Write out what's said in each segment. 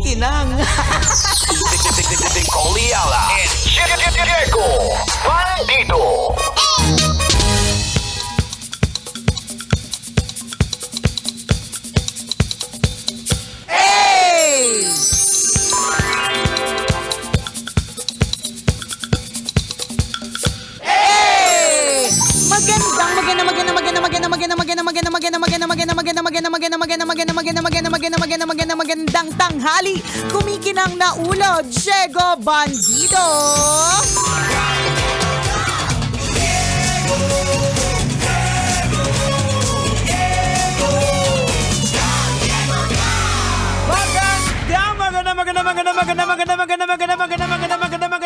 kumikinang. Nicole Ayala and Diego Bandito. Magandang tanghali. Kumikinang na ulo, Diego Bandito.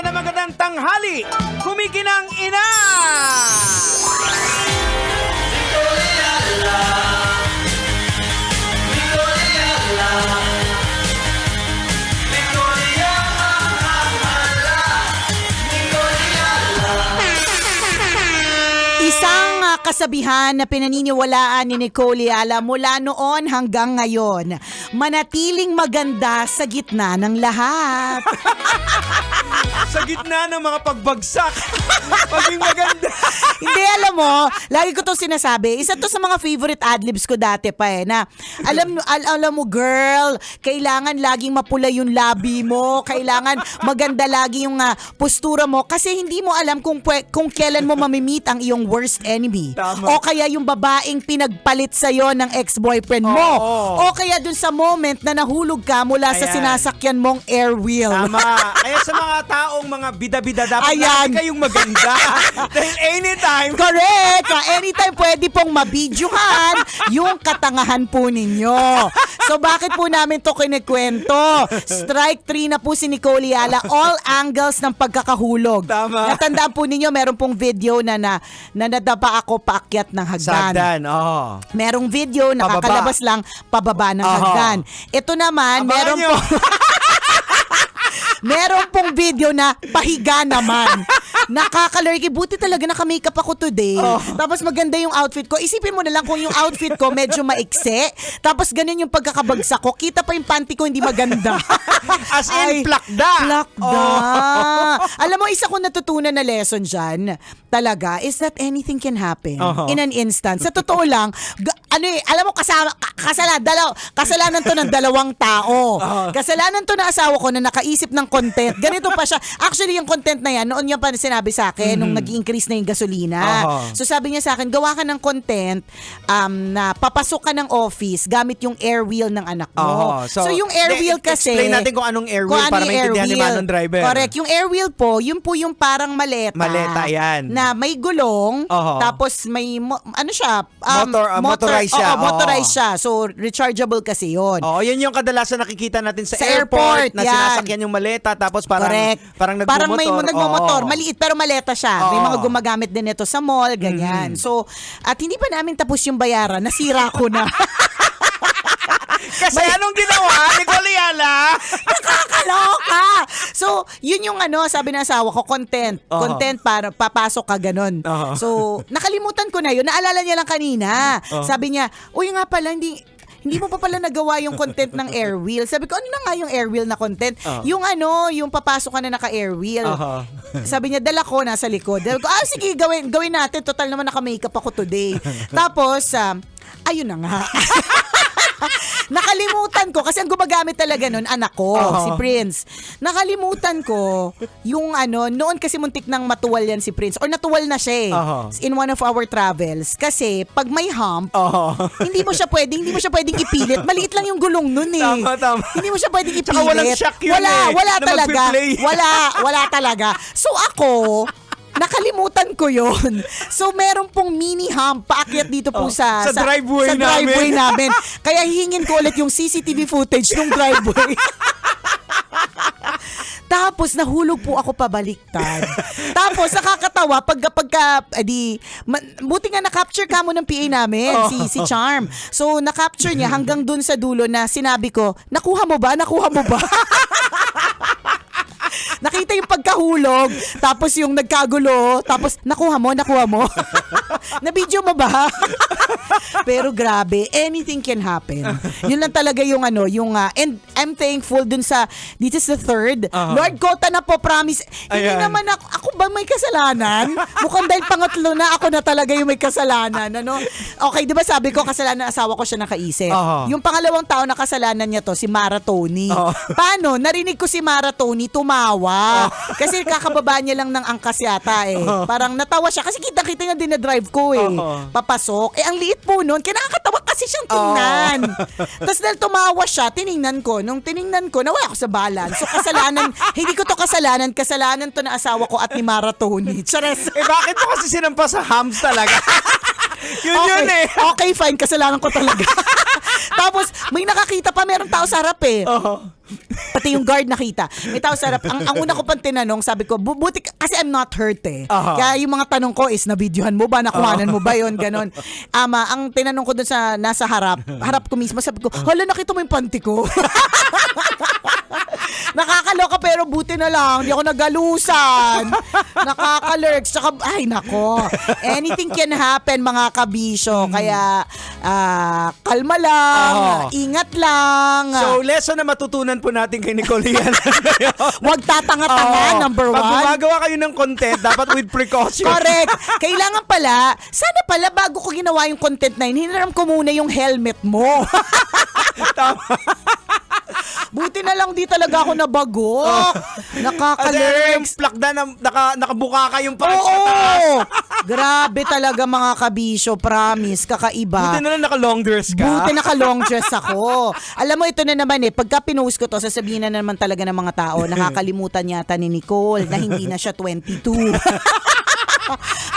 Magandang tanghali. Kumikinang ina. Isang kasabihan na pinaniniwalaan ni Nicole Ayala mula noon hanggang ngayon, manatiling maganda sa gitna ng lahat. Sa gitna ng mga pagbagsak, maging maganda. Hindi, alam mo, lagi ko to sinasabi. Isa to sa mga favorite adlibs ko dati pa na alam mo girl, kailangan laging mapula yung labi mo, kailangan maganda lagi yung postura mo kasi hindi mo alam kung kailan mo mamimit ang iyong worst enemy. Tama. O kaya yung babaeng pinagpalit sa'yo ng ex-boyfriend mo. Oo. O kaya dun sa moment na nahulog ka mula sa Ayan. sinasakyan mong air wheel. Tama. Kaya sa mga taong mga bida-bida, dapat Ayan. lagi kayong maganda. Dahil anytime. Correct! Anytime pwede pong mabidyohan yung katangahan po ninyo. So bakit po namin to kinikwento? Strike 3 na po si Nicole Ayala. All angles ng pagkakahulog. Tama. Natandaan po ninyo, meron pong video na nadapa ako paakyat ng hagdan. Sagdan, oo. Merong video, Pababa. nakakalabas lang pababa ng Aha. hagdan. Ito naman, Abangan meron nyo. meron pong video na pahiga naman. Nakakalurky. Buti talaga naka-makeup ako today. Oh. Tapos maganda yung outfit ko. Isipin mo na lang kung yung outfit ko medyo maikse. Tapos ganun yung pagkakabagsak ko. Kita pa yung panty ko hindi maganda. As in, plakda. Plakda. Oh. Alam mo, isa ko natutunan na lesson dyan, talaga, is that anything can happen Uh-huh. in an instant. Sa totoo lang, alam mo, kasalanan to ng dalawang tao. Kasalanan to na asawa ko na nakaisip ng content. Ganito pa siya. Actually, yung content na yan, noon niya pa sinabi sa akin nung nag-increase na yung gasolina. So sabi niya sa akin, gawa ka ng content na papasok ka ng office gamit yung air wheel ng anak mo. So yung air wheel kasi... Explain natin kung anong air wheel para maintindihan ni Manong Driver. Correct. Yung air wheel po, yun po yung parang maleta. Maleta, yan. Na may gulong, tapos may, Motorized siya. Oo, motorized siya. So, rechargeable kasi yun. Oo, yun yung kadalasan nakikita natin sa airport, na yan. sinasakyan yung maleta tapos parang nagmumotor. Parang may nagmumotor. Oo. Maliit pero maleta siya. May Oo. mga gumagamit din ito sa mall, ganyan. So, at hindi pa namin tapos yung bayaran. Nasira ko na. Kasi anong ginawa ni Nicole Ayala? Nakakaloka! So, yun yung sabi ng asawa ko, content. Content para papasok ka ganun. So, nakalimutan ko na yun. Naalala niya lang kanina. Sabi niya, uy nga pala, hindi mo pa pala nagawa yung content ng air wheel. Sabi ko, ano na nga yung air wheel na content? Yung yung papasok ka na naka-air wheel. Sabi niya, dala ko nasa likod. Sabi ko, sige, gawin natin. Total naman naka-makeup ako today. Tapos, ayun na nga. Nakalimutan ko kasi ang gumagamit talaga nun anak ko, si Prince. Nakalimutan ko yung noon kasi muntik nang matuwal yan si Prince or natuwal na siya in one of our travels kasi pag may hump, hindi mo siya pwedeng ipilit. Maliit lang yung gulong nun eh. Tama. Hindi mo siya pwedeng ipilit. Tsaka walang shock yun wala na talaga. magpi-play. Wala talaga. So ako, nakalimutan ko yon. So meron pong mini hump paakyat dito po sa driveway namin. Kaya hihingin ko ulit yung CCTV footage ng driveway. Tapos nahulog po ako pabaliktad. Tapos nakakatawa buti nga na-capture ka mo ng PA namin, si Charm. So na-capture niya hanggang dun sa dulo na sinabi ko, nakuha mo ba? Nakita yung pagkahulog, tapos yung nagkagulo, tapos nakuha mo. Na-video mo ba? Pero grabe, anything can happen. Yun lang talaga yung and I'm thankful dun sa, this is the third. Lord, kota na po, promise. Hindi Ayan. naman ako ba may kasalanan? Mukhang dahil pangatlo na, ako na talaga yung may kasalanan. Okay, di ba sabi ko, kasalanan ng asawa ko siya nakaisip. Yung pangalawang tao na kasalanan niya to, si Mara Tony. Paano? Narinig ko si Mara Tony tumawa. Kasi kakababa niya lang ng angkas yata eh. Parang natawa siya kasi kita-kita niya din na drive ko eh. Papasok. Ang liit po nun. Kaya nakakatawa kasi siyang tingnan. Tapos dahil tumawa siya, tiningnan ko. Nung tiningnan ko, nawala ako sa balance. So kasalanan, hindi ko to kasalanan to na asawa ko at ni Mara Tony. Chares. Bakit mo kasi sinampa sa hams talaga? Yun eh. Okay, fine. Kasalanan ko talaga. Tapos, may nakakita pa, merong tao sa harap eh. Pati yung guard nakita. May tao sa harap. Ang una ko pang tinanong, sabi ko, buti kasi I'm not hurt eh. Kaya yung mga tanong ko is, nabidyohan mo ba? Nakuhanan mo ba yun? Ganon. Ang tinanong ko dun sa nasa harap ko mismo, sabi ko, hala, nakita mo yung panty ko? Nakakaloka pero buti na lang. Hindi ako nagalusan. Nakaka-lurks. Tsaka, ay nako. Anything can happen mga kabisyo. Kaya, kalma lang. Ingat lang. So, lesson na matutunan po natin kay Nicole yan. Huwag tatanga-tanga, number Pag one. gumagawa kayo ng content, dapat with precaution. Correct. Kailangan pala, sana pala bago ko ginawa yung content na yun, hinaram ko muna yung helmet mo. Buti na lang di talaga ako nabagok. Nakaka-lurks. Yung plakda na nakabuka kayong parang Oo! sa taas. Grabe talaga mga kabisyo, promise, kakaiba. Buti na lang naka-long dress ka. Buti naka-long dress ako. Alam mo, ito na naman pagka pinost ko to, sasabihin na naman talaga ng mga tao, nakakalimutan yata ni Nicole na hindi na siya 22.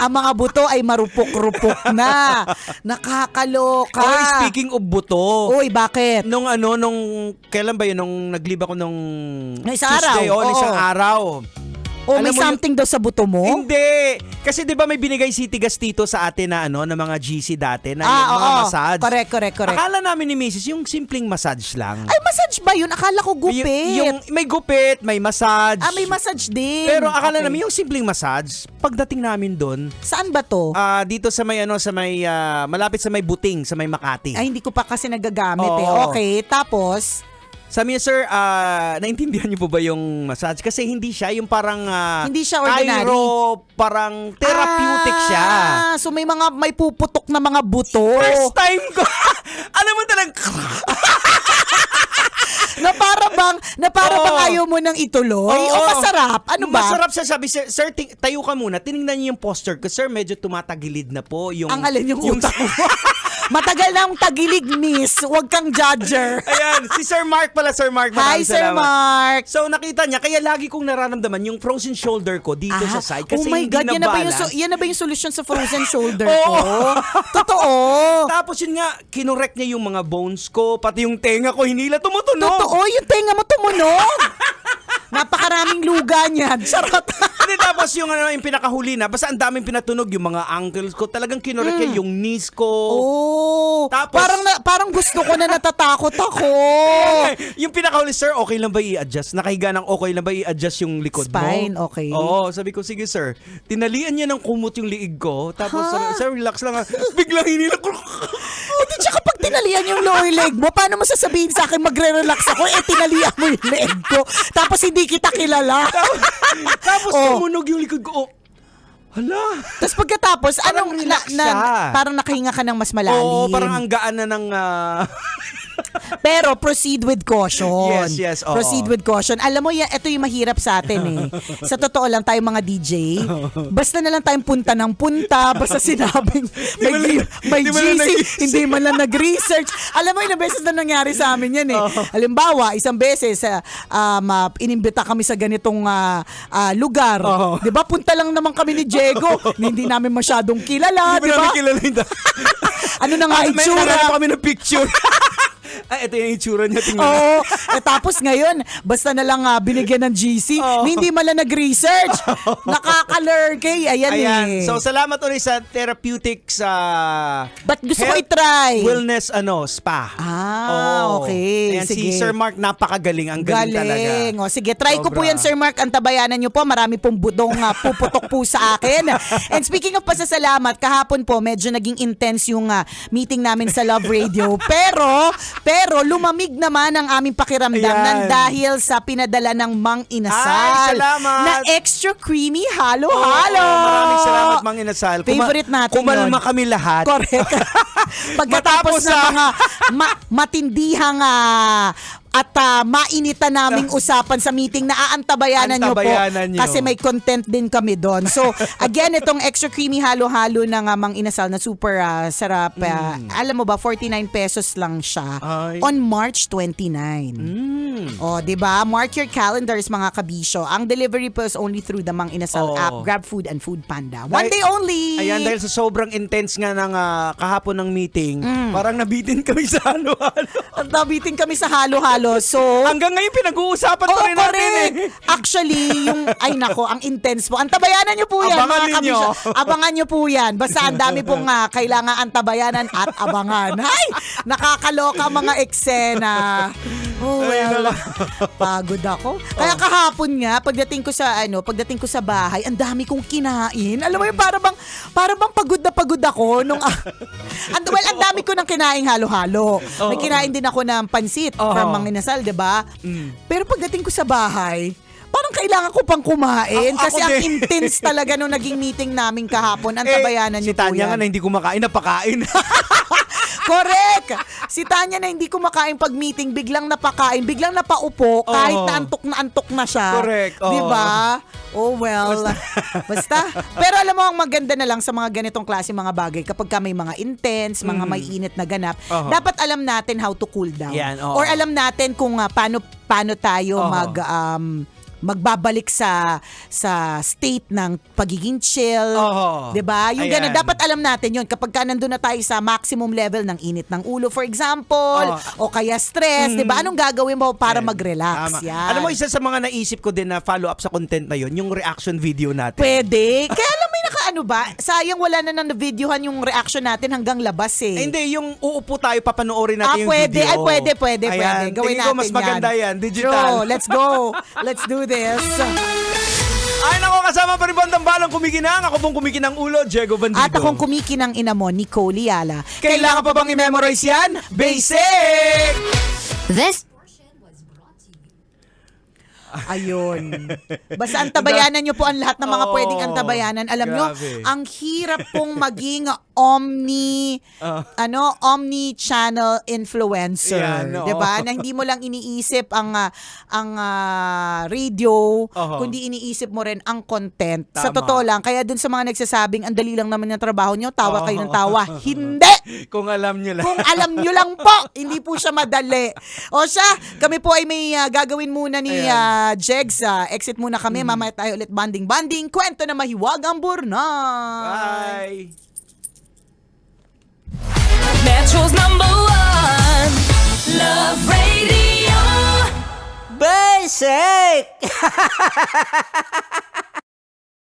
Ang mga buto ay marupok-rupok na. Nakakaloka. Oy, speaking of buto. Uy, bakit? Nung kailan ba yun? Nung nagliba ko nung isang Tuesday, araw. nung isang araw. O may Alam mo something daw sa buto mo? Hindi. Kasi 'di ba may binigay si Tigas Tito sa atin na na mga GC dati na yung mga massage. Correct. Akala namin ni Mrs. yung simpleng massage lang. Ay, massage ba yun? Akala ko gupit. Yung may gupit, may massage. may massage din. Pero akala Okay. namin yung simpleng massage, pagdating namin doon, Saan ba to? dito sa may malapit sa may Buting, sa may Makati. Ay, hindi ko pa kasi nagagamit Oo. Okay, tapos? Sabi niya, sir, naintindihan niyo po ba yung massage? Kasi hindi siya yung parang Hindi siya ordinary. parang therapeutic siya. So may puputok na mga buto. First time ko. Alam mo talagang na para bang ayaw mo nang ituloy? O masarap? Ano ba? Masarap siya. Sabi, sir, tayo ka muna. Tinignan niyo yung posture ko. Sir, medyo tumatagilid na po. Yung, Ang alin yung utak mo. Matagal na ang tagilig, miss. Huwag kang judger. Ayan, si Sir Mark pala, Sir Mark. Hi, Maraming Sir salamat. Mark. So, nakita niya, kaya lagi kong nararamdaman yung frozen shoulder ko dito sa side. Kasi oh my hindi God, na balance. yan na ba yung solusyon sa frozen shoulder ko? Totoo. Tapos yun nga, kinorek niya yung mga bones ko, pati yung tenga ko, hinila, tumutunog. Totoo, yung tenga mo tumunog. Napakaraming luga niyan. Charot. Hindi, tapos yung pinakahuli na, basta ang daming pinatunog, yung mga ankles ko, talagang kinorek niya yung knees ko. Oh, Tapos- parang gusto ko na natatakot ako. Yung pinakahuli, sir, okay lang ba i-adjust? Nakahiga ng okay lang ba i-adjust yung likod Spine, mo? okay. Oo, sabi ko, sige sir. Tinalian niya ng kumot yung liig ko. Tapos, sabi, sir, relax lang. Biglang hinila ko. Hindi siya kapag tinalian yung lower leg mo, paano mo sasabihin sa akin magre-relax ako? Tinalian mo yung leg ko. Tapos hindi kita kilala. Tapos tumunog yung likod ko. Hala. Tapos pagkatapos, Parang relax siya. parang nakahinga ka ng mas malalim. Oo, parang ang gaan na ng... Pero proceed with caution. Yes, oo. Proceed with caution. Alam mo, ito yung mahirap sa atin eh. Sa totoo lang, tayo mga DJ, basta na lang tayong punta ng punta, basta sinabing may GC, hindi man lang nag-research. Alam mo, ilang beses na nangyari sa amin yan eh. Halimbawa, isang beses, inimbita kami sa ganitong lugar. Di ba? Punta lang naman kami ni Diego. Hindi namin masyadong kilala. Di ba? Hindi namin kilala. Ano na nga May itsura? naghanap kami ng picture. Ay, ito yung itsura niya. Tingnan. Oo. Tapos ngayon, basta na lang binigyan ng GC, hindi mala nag-research. Nakaka-lurkay. Ayan eh. So, salamat ulit sa Therapeutics Ba't gusto ko Health i-try? Wellness Spa. Oo. Okay. Ayan, Sige. si Sir Mark, napakagaling. Ang galing talaga. O, sige, try ko po Sobra. yan, Sir Mark. Antabayanan nyo po. Marami pong budong puputok po sa akin. And speaking of pasasalamat, kahapon po, medyo naging intense yung meeting namin sa Love Radio. Pero lumamig naman ang aming pakiramdam Ayan. nang dahil sa pinadala ng Mang Ay, Inasal salamat. na extra creamy halo-halo. Maraming salamat, Mang Inasal. Favorite natin Kumalma yun. kami lahat. Correct. Matapos Pagkatapos ng mga matindihang at mainitan naming usapan sa meeting na aantabayanan nyo po. Antabayanan nyo. Kasi may content din kami doon. So, again, itong extra creamy halo-halo ng Mang Inasal na super sarap. Alam mo ba, 49 pesos lang siya Ay. on March 29. O, di ba? Mark your calendars, mga kabisyo. Ang delivery po is only through the Mang Inasal Oo. app, GrabFood and Food Panda. One day only. Ayan, dahil sa sobrang intense nga ng kahapon ng meeting, parang nabitin kami sa halo-halo. At nabitin kami sa halo-halo. So, Hanggang ngayon pinag-uusapan pa rin natin correct. Actually, ang intense po. Antabayanan nyo po yan, Abangan mga ninyo. kabisyo. Abangan nyo po yan. Basta ang dami pong kailangan antabayanan at abangan. Ay, nakakaloka mga eksena. Oh, well, pagod ako. Kaya kahapon nga, pagdating ko sa bahay, ang dami kong kinain. Alam mo yun, para bang pagod na pagod ako nung ang dami ko nang kinaing halo-halo. May kinain din ako ng pansit from Mang Inasal, 'di ba? Pero pagdating ko sa bahay, parang kailangan ko pang kumain kasi Ako ang din. intense talaga nung naging meeting namin kahapon. Antabayanan si niyo po Tanya nga yan. na hindi kumakain, napakain. Correct! Si Tanya na hindi kumakain pag meeting, biglang napakain, biglang napaupo, kahit na antok na siya. Correct, oo. Di ba? Oh well. Basta. Pero alam mo, ang maganda na lang sa mga ganitong klase mga bagay, kapag ka may mga intense, mga may init na ganap, dapat alam natin how to cool down. Yan, oo. Or alam natin kung paano tayo magbabalik sa state ng pagiging chill. Oo. 'Di ba? Yung Ayan. ganun, dapat alam natin 'yun kapag ka nandun na tayo sa maximum level ng init ng ulo, for example, o kaya stress, 'di ba? Anong gagawin mo para mag-relax? Tama. Yan. Alam mo, isa sa mga naisip ko din na follow-up sa content na yun, yung reaction video natin. Pwede. Kaya alam mo, nakaano ba? Sayang wala na videohan yung reaction natin hanggang labas eh. Hindi, yung uupo tayo, papanoorin natin yung pwede. video. Ay, pwede. Ayan, Gawin tingin ko natin mas maganda yan, digital. True. Let's go. Let's do this. Ay, nako, kasama pa rin Bandang Balang kumikinang. Ako pong kumikinang ulo, Diego Bandido. At akong kumikinang ina mo, Nicole Yala. Kailangan pa bang i-memorize yan? Basic! This Ayun. Basta antabayanan nyo po ang lahat ng mga Oo. pwedeng antabayanan. Alam nyo, Grabe. ang hirap pong maging omni-channel influencer. Yan, oo. 'Di ba? Na hindi mo lang iniisip ang radio, Oo. kundi iniisip mo rin ang content. Tama. Sa totoo lang, kaya dun sa mga nagsasabing, ang dali lang naman ng trabaho nyo, tawa Oo. kayo ng tawa. Hindi! Kung alam nyo lang. Kung alam nyo lang po, hindi po siya madali. O siya, kami po ay may gagawin muna ni Jegs. Exit muna kami, mamaya tayo ulit banding. Kwento na mahiwagang burna. Bye! Metro's #1 Love Radio. Basic!